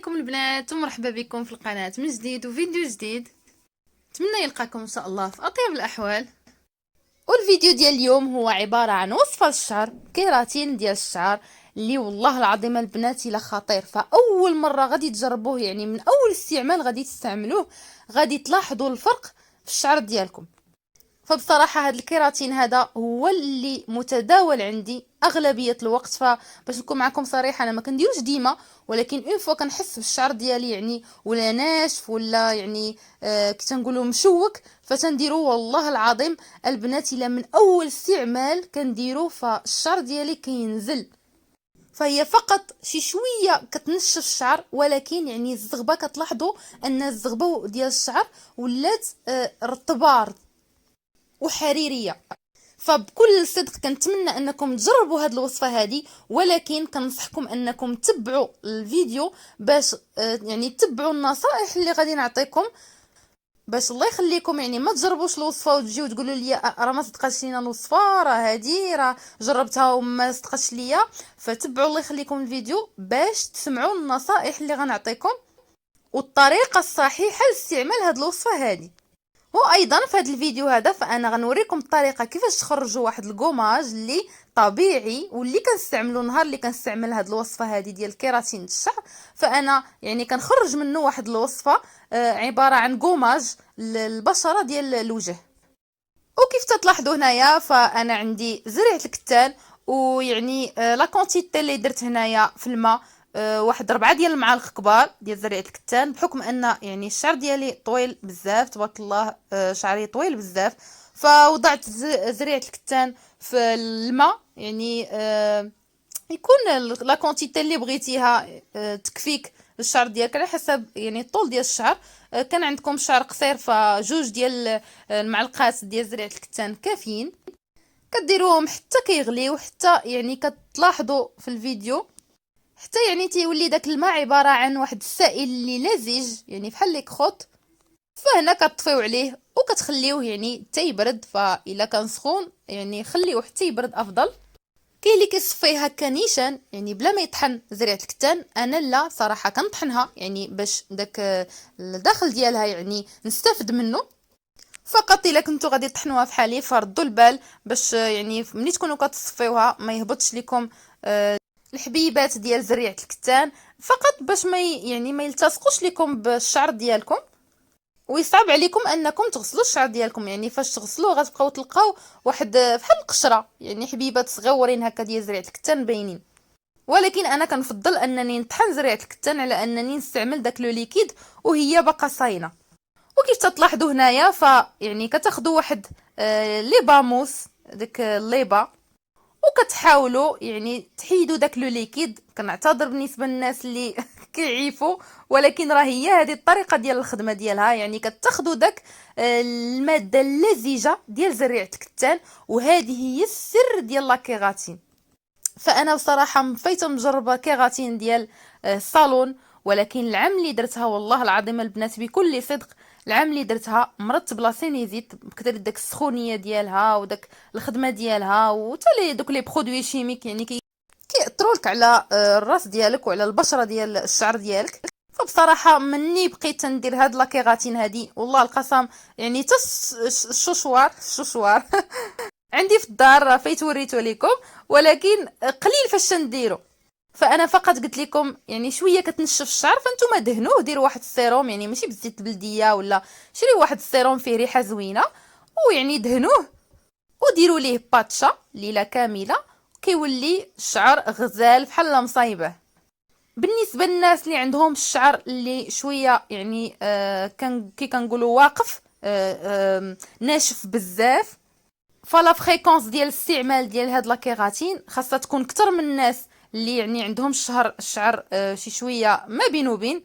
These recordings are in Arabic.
عليكم البنات ومرحبا بكم في القناة من جديد وفيديو جديد. نتمنى يلقاكم ان شاء الله في اطيب الاحوال. والفيديو ديال اليوم هو عبارة عن وصفة للشعر، كيراتين ديال الشعر اللي والله العظيم البنات الا خطير. فاول مرة غادي تجربوه، يعني من اول استعمال غادي تستعملوه غادي تلاحظوا الفرق في الشعر ديالكم. فبصراحه هذا الكيراتين هذا هو اللي متداول عندي اغلبيه الوقت. فباش نكون معكم صريحه انا ما كنديروش ديما، ولكن اون فوا كنحس بالشعر ديالي يعني ولا ناشف ولا يعني كي تنقولوا مشوك فتنديرو. والله العظيم البنات الا من اول استعمال كنديرو فالشعر ديالي كينزل. فهي فقط شي شويه كتنشف الشعر، ولكن يعني الزغبه كتلاحظوا ان الزغبه ديال الشعر ولات رطبه وحريريه. فبكل صدق كنتمنى انكم تجربوا هذه الوصفه هذه، ولكن كنصحكم انكم تتبعوا الفيديو باش يعني تتبعوا النصائح اللي غادي نعطيكم، باش الله يخليكم يعني ما تجربوش الوصفه وتجيو تقولوا لي راه ما صدقاتش لينا الوصفه، راه هذه راه جربتها وما صدقاتش ليا. فتبعوا الله يخليكم الفيديو باش تسمعوا النصائح اللي غنعطيكم والطريقه الصحيحه لاستعمال هذه الوصفه هذه. وايضا في هذا الفيديو هذا فانا غنوريكم الطريقه كيفاش تخرجوا واحد الكوماج اللي طبيعي واللي كنستعملو نهار اللي كنستعمل هذه الوصفه هذه ديال كيراتين الشعر. فانا يعني كنخرج منه واحد الوصفه عباره عن كوماج للبشره ديال الوجه. وكيف تلاحظوا هنايا فانا عندي زريعه الكتان، ويعني لا كونتيتي اللي درت هنايا في الماء واحد 4 ديال المعالق كبار ديال زريعه الكتان، بحكم ان يعني الشعر ديالي طويل بزاف تبارك الله، شعري طويل بزاف. فوضعت زريعه الكتان في الماء، يعني يكون لا كونتيتي اللي بغيتيها تكفيك الشعر ديالك على حسب يعني الطول ديال الشعر. كان عندكم شعر قصير فجوج ديال المعلقات ديال زريعه الكتان كافيين. كديروهم حتى كيغليو، حتى يعني كتلاحظوا في الفيديو حتى يعني تيولي داك الماء عباره عن واحد السائل اللي لزج يعني بحال لي كخوط. فهنا كتطفيو عليه وكتخليوه يعني حتى يبرد. فاذا كان سخون يعني خليوه حتى يبرد افضل. كاين اللي كيصفيه هكا نيشان يعني بلا ما يطحن زريعه الكتان، انا لا صراحه كنطحنها يعني باش داك الداخل ديالها يعني نستافد منه. فقط الا كنتو غادي تطحنوها في حالي فردوا البال باش يعني ملي تكونوا كتصفيوها ما يهبطش لكم الحبيبات ديال زريعه الكتان، فقط باش ما يعني ما يلتصقوش لكم بالشعر ديالكم ويصعب عليكم انكم تغسلوا الشعر ديالكم. يعني فاش تغسلوه غتبقاو تلقاو واحد بحال القشره يعني حبيبات صغيورين هكا ديال زريعه الكتان باينين. ولكن انا كنفضل انني نطحن زريعه الكتان على انني نستعمل داك لو ليكيد وهي باقا صاينه. وكيف تلاحظوا هنايا فيعني كتاخذوا واحد لي باموس ديك الليبه وكتحاولوا يعني تحيدوا داك لو ليكيد. كنعتذر بالنسبه للناس اللي كيعيفوا، ولكن راه هي هذه الطريقه ديال الخدمه ديالها. يعني كتاخذوا داك الماده اللزجه ديال زريعه الكتان، وهذه هي السر ديال لا كيراتين. فانا بصراحه مفيته مجربه كيراتين ديال الصالون، ولكن العام اللي درتها والله العظيم البنات بكل صدق العام اللي درتها مرضت بلا سينيزيت بكثر داك السخونيه ديالها وداك الخدمه ديالها وتالي دوك لي برودوي شيميك يعني كيأثروا لك على الراس ديالك وعلى البشره ديال الشعر ديالك. فبصراحه مني بقيت ندير هاد لا كيراتين هادي والله القسم يعني حتى الشوشوار عندي في الدار فايت وريته لكم، ولكن قليل فاش نديرو. فانا فقط قلت لكم يعني شويه كتنشف الشعر فانتوما دهنوه، ديروا واحد السيروم يعني ماشي بزيت البلديه ولا شريوا واحد السيروم فيه ريحه زوينه ويعني دهنوه وديروا ليه باتشا ليله كامله كيولي الشعر غزال بحال مصايبه. بالنسبه للناس اللي عندهم الشعر اللي شويه يعني كي كنقولوا واقف ناشف بزاف، فلا فريكونس ديال الاستعمال ديال هاد لا كيراتين خاصها تكون اكثر من الناس اللي يعني عندهم الشعر شي شويه ما بين وبين.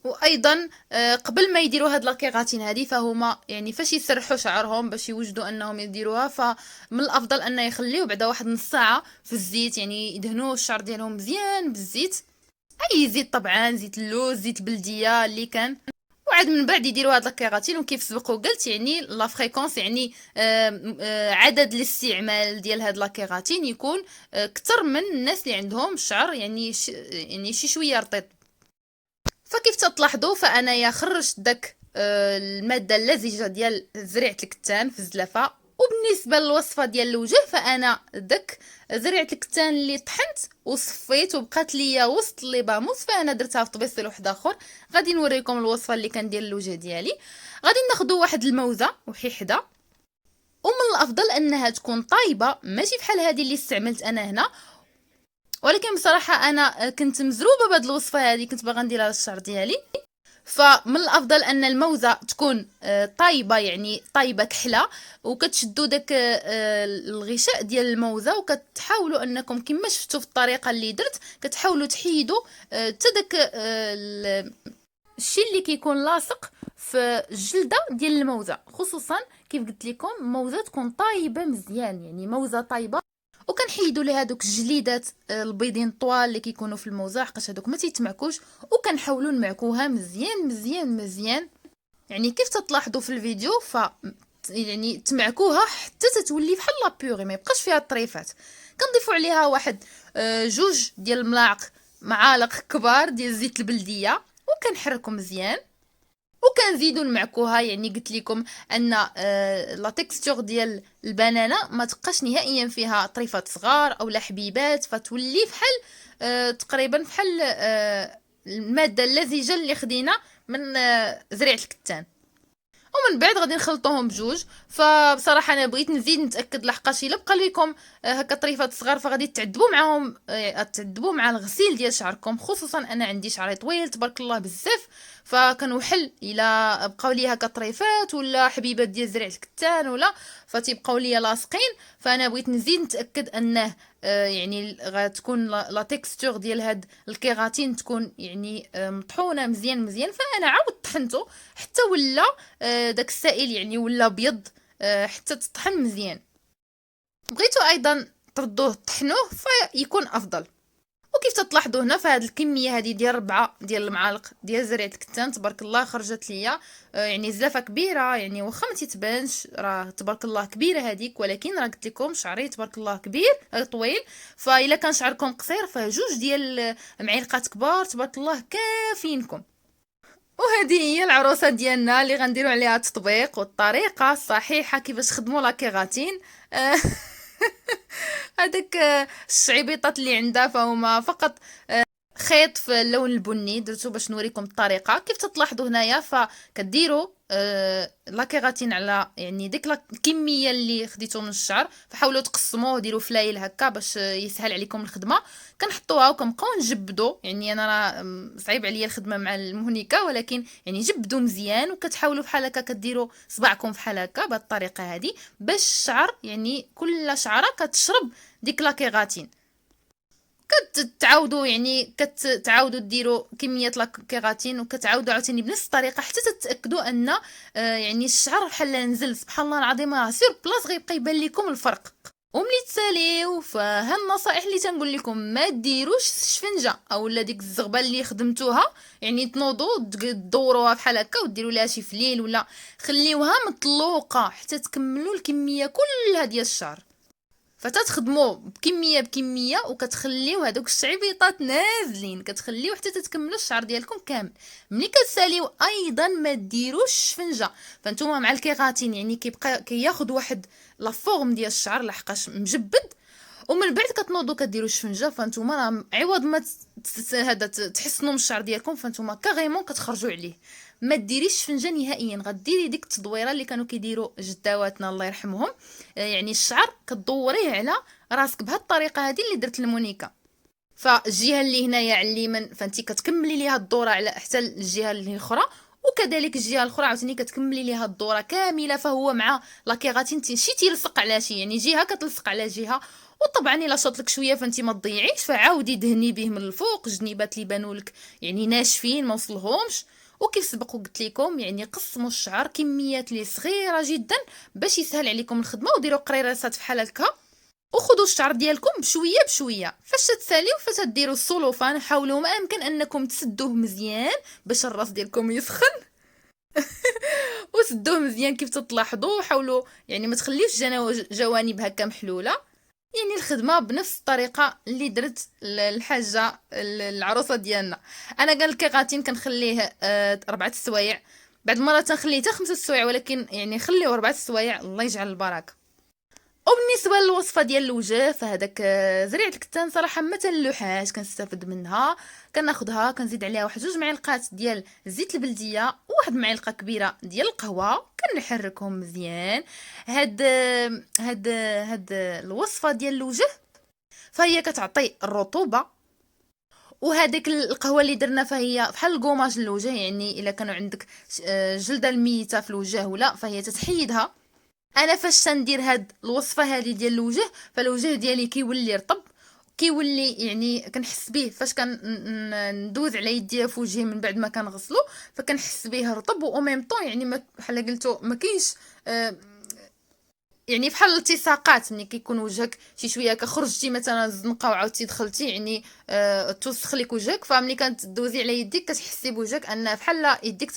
وايضا قبل ما يديروا هاد لا كيراتين هذه فهما يعني فاش يسرحوا شعرهم باش يوجدوا انهم يديروها فمن الافضل ان يخليو بعدا واحد نص ساعه في الزيت، يعني يدهنوا الشعر ديالهم مزيان بالزيت، اي زيت طبعا، زيت اللوز، زيت البلديه اللي كان. وعاد من بعد يديروا هاد لاكيراتين. وكيف سبق وقلت يعني لا فريكونس يعني عدد الاستعمال ديال هاد لاكيراتين يكون اكثر من الناس اللي عندهم الشعر يعني يعني شي شويه رطيط. فكيف تلاحظوا فانايا خرجت داك الماده اللزجه ديال زريعه الكتان في الزلافه. وبالنسبه للوصفه ديال الوجه فانا داك زريعه الكتان اللي طحنت وصفيت وبقات ليا وسط لي باموس فانا درتها في طبيصيل واحد اخر. غادي نوريكم الوصفه اللي كندير الوجه ديالي. غادي ناخذوا واحد الموزه وحيحده، ومن الافضل انها تكون طايبه ماشي بحال هذه اللي استعملت انا هنا، ولكن بصراحه انا كنت مزروبه بهاد الوصفه هذه، كنت باغا نديرها للشعر ديالي. فمن الافضل ان الموزه تكون طايبه، يعني طايبه كحله، وكتشدوا داك الغشاء ديال الموزه وكتحاولوا انكم كما شفتوا في الطريقه اللي درت كتحاولوا تحيدوا حتى داك الشيء اللي كيكون لاصق في الجلده ديال الموزه، خصوصا كيف قلت لكم موزه تكون طايبه مزيان، يعني موزه طايبه. وكنحيدوا ليه هذوك الجليدات البيضين طوال اللي كيكونوا في الموزه، حقاش هذوك ما تيتمعكوش، وكنحاولوا نمعكوها مزيان مزيان مزيان. يعني كيف تلاحظوا في الفيديو ف يعني تمعكوها حتى تتولي بحال لا بيغي، ما يبقاش فيها الطريفات. كنضيفوا عليها واحد جوج ديال الملاعق معالق كبار ديال زيت البلديه، وكنحركوا مزيان وكنزيدوا نمعكوها. يعني قلت لكم ان لا تيكستور ديال البنانه ما تبقاش نهائيا فيها طريفات صغار او لا حبيبات، فتولي بحال تقريبا بحال الماده اللزجه اللي خدينا من زريعه الكتان. ومن بعد غادي نخلطوهم بجوج. فبصراحه انا بغيت نزيد نتاكد لحقاش الا بقى لكم هكا طريفات صغار فغادي تعذبوا معاهم، تعذبوا مع الغسيل ديال شعركم، خصوصا انا عندي شعري طويل تبارك الله بزاف، فكنوحل الا بقاو لي هكا طريفات ولا حبيبات ديال زريعه الكتان ولا فتيبقاو لي لاصقين. فانا بغيت نزيد نتاكد انه يعني غتكون لا تيكستور ديال هاد الكيغاتين تكون يعني مطحونه مزيان مزيان. فانا عاود طحنته حتى ولا داك السائل يعني ولا ابيض حتى تطحن مزيان. بغيتو ايضا تردوه طحنوه فيكون افضل. وكيف تلاحظوا هنا فهاد الكميه هذه ديال 4 ديال المعالق ديال زريعه الكتان تبارك الله خرجت ليا يعني زلافه كبيره، يعني واخا ما تيتبانش راه تبارك الله كبيره هذيك، ولكن راه قلت لكم شعري تبارك الله كبير طويل. فاذا كان شعركم قصير فجوج ديال معلقات كبار تبارك الله كافينكم. وهذه هي العروسه ديالنا اللي غنديروا عليها التطبيق والطريقه الصحيحه كيفاش خدموا لا كيغاتين. هذاك الشعيبيطات اللي عندها فهما فقط خيط في اللون البني، درتو باش نوريكم الطريقه. كيف تلاحظوا هنايا فكديروا لا كيغاتين على يعني ديك الكميه اللي خديتو من الشعر، فحاولوا تقسموه وديروا فلايل هكا باش يسهل عليكم الخدمه. كنحطوها وكنبقاو نجبدوا، يعني انا راه صعيب عليا الخدمه مع المهنكه، ولكن يعني جبدوا مزيان وكتحاولوا بحال هكا كديروا صباعكم بحال هكا بهذه الطريقه هذه باش الشعر يعني كل شعره كتشرب ديك لا كيغاتين. كتعاودوا يعني كتعاودوا ديروا كميه لاكيغاتين وكتعاودوا عاوتاني بنفس الطريقه حتى تتاكدوا ان يعني الشعر بحال نزل. سبحان الله العظيم سير بلاص غيبقى يبان لكم الفرق. وملي تساليو فها النصائح اللي تنقول لكم: ما ديروش الشفنجه اولا ديك الزغبه اللي خدمتوها، يعني تنوضوا تدوروها بحال هكا وديروا لها شي فليل، ولا خليوها مطلوقه حتى تكملوا الكميه كلها ديال الشعر. فتتخدموا بكميه بكميه وكتخليو هذوك الشعيبيطات نازلين، كتخليو حتى تتكملوا الشعر ديالكم كامل. ملي كتساليو ايضا ما ديروش الشفنجه، فانتوما مع الكيغاتين يعني كيبقى كياخذ واحد لا فورم ديال الشعر لحقاش مجبد، ومن بعد كتنوضوا كديروا الشفنجه فانتوما راه عوض ما هذا تحسنوا من الشعر ديالكم فانتوما كاريمون كتخرجوا عليه. ما ديريش الشفنجه نهائيا، غديري ديك التدويره اللي كانوا كيديروا جداواتنا الله يرحمهم، يعني الشعر كتدوريه على راسك بهذه الطريقه هذه اللي درت المونيكا. فالجهه اللي هنايا على اليمين فانتي كتكملي ليها الدوره على حتى الجهه اللي الاخرى، وكذلك الجهه الاخرى عاوتاني كتكملي ليها الدوره كامله. فهو مع لاكيغاتين شي تيلصق على شي، يعني جهه كتلصق على جهه. وطبعا الا شاط لك شويه فانتي ما تضيعيش، فعاودي دهني به من الفوق الجنيبات اللي بانوا لك يعني ناشفين ما وصلهمش. وكيف سبق وقلت لكم يعني قسموا الشعر كميات لي صغيره جدا باش يسهل عليكم الخدمه، وديروا قريرات بحال هكا وخذوا الشعر ديالكم بشويه بشويه. فاش تساليو فتديروا السولوفان، حاولوا ما امكن انكم تسدوه مزيان باش الراس ديالكم يسخن. وسدوه مزيان كيف تلاحظوا، حاولوا يعني ما تخليوش جوانب هكا محلوله. يعني الخدمه بنفس الطريقه اللي درت الحاجه العروسه ديالنا. انا قال الكيغاتين كنخليه 4 سوايع، بعد المرات تنخليه حتى 5 سوايع، ولكن يعني خليه 4 سوايع، الله يجعل البركه. وبالنسبه للوصفه ديال الوجه، فهداك زريعه الكتان صراحه ما تنلوحاش، كنستافد منها. كناخذها كنزيد عليها واحد 2 معالق ديال الزيت البلديه، وواحد معلقه كبيره ديال القهوه، كنحركهم مزيان. هاد هاد الوصفه ديال الوجه فهي كتعطي الرطوبه، وهذيك القهوه اللي درنا فهي بحال الكوماج للوجه، يعني الا كانوا عندك جلده الميته في الوجه ولا، فهي تتحيدها. انا فاش تندير هاد الوصفه هذه ديال الوجه، فالوجه ديالي كيولي رطب، كيولي يعني كنحس به فاش ندوز على يديا في وجهي من بعد ما كنغسلو، فكنحس به رطب، و ميم طون يعني بحال قلتو ما كاينش يعني بحال الالتصاقات ملي كيكون وجهك شي شويه كخرجتي مثلا الزنقه وعاودتي دخلتي، يعني توسخ لك وجهك، فملي كتدوزي على يديك كتحسي بوجهك ان بحال يديك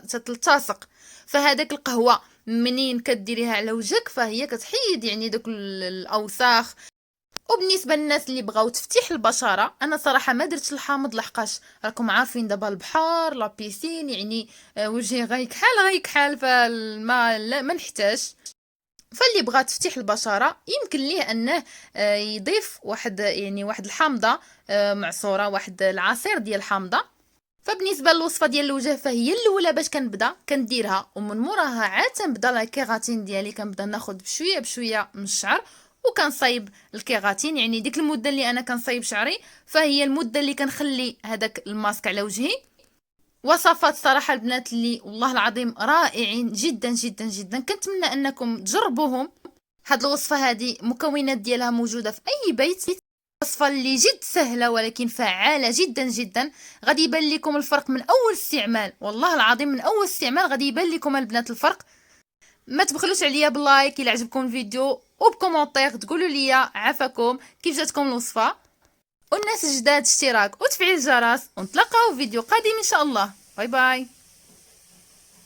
تتلتصق. فهذاك القهوه منين كديريها على وجهك فهي كتحيد يعني دوك الاوساخ. وبالنسبه للناس اللي بغاو تفتيح البشره، انا صراحه ما درتش الحامض لحقاش راكم عارفين دابا البحر لا بيسين، يعني وجهي غيكحال فالما ما نحتاج. فاللي بغى تفتيح البشره يمكن ليه انه يضيف واحد الحامضه معصوره، واحد العصير ديال الحامضه. فبالنسبه للوصفه ديال الوجه فهي الاولى باش كنبدا كنديرها، ومن موراها عاد تنبدا لا كيغاتين ديالي، كنبدا ناخذ بشويه بشويه من الشعر وكنصايب الكيغاتين. يعني ديك المده اللي انا كنصايب شعري فهي المده اللي كنخلي هذاك الماسك على وجهي. وصفات صراحة البنات اللي والله العظيم رائعين جدا جدا جدا، كنتمنى انكم تجربوهم. هاد الوصفة هذه مكونات ديالها موجودة في اي بيت، وصفة اللي جد سهلة ولكن فعالة جدا جدا. غادي يبان لكم الفرق من اول استعمال، والله العظيم من اول استعمال غادي يبان لكم البنات الفرق. ما تبخلوش عليا باللايك الى عجبكم الفيديو، وبكومونتير تقولوا لي عافاكم كيف جاتكم الوصفة، والناس الجداد اشتراك وتفعيل الجرس، ونتلاقاو في فيديو قادم ان شاء الله. باي باي.